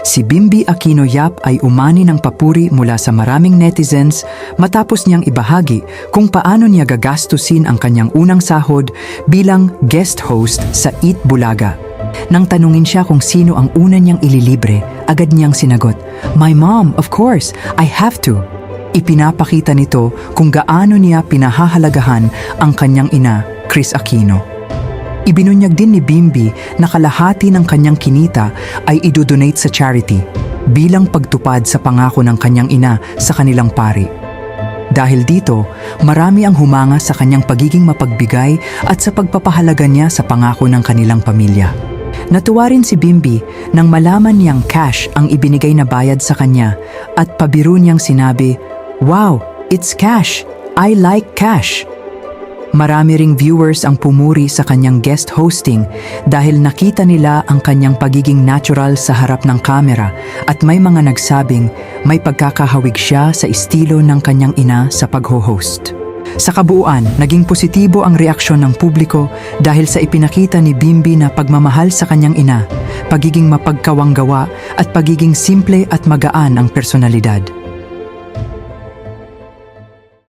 si Bimby Aquino Yap ay umani ng papuri mula sa maraming netizens matapos niyang ibahagi kung paano niya gagastusin ang kanyang unang sahod bilang guest host sa Eat Bulaga. Nang tanungin siya kung sino ang una niyang ililibre, agad niyang sinagot, "My mom, of course, I have to." Ipinapakita nito kung gaano niya pinahahalagahan ang kanyang ina, Kris Aquino. Ibinunyag din ni Bimby na kalahati ng kanyang kinita ay idodonate sa charity bilang pagtupad sa pangako ng kanyang ina sa kanilang pari. Dahil dito, marami ang humanga sa kanyang pagiging mapagbigay at sa pagpapahalaga niya sa pangako ng kanilang pamilya. Natuwa rin si Bimby nang malaman niyang cash ang ibinigay na bayad sa kanya at pabiro niyang sinabi, "Wow, it's cash! I like cash!" Marami ring viewers ang pumuri sa kanyang guest hosting dahil nakita nila ang kanyang pagiging natural sa harap ng kamera at may mga nagsabing may pagkakahawig siya sa estilo ng kanyang ina sa pagho-host. Sa kabuuan, naging positibo ang reaksyon ng publiko dahil sa ipinakita ni Bimby na pagmamahal sa kanyang ina, pagiging mapagkawanggawa at pagiging simple at magaan ang personalidad.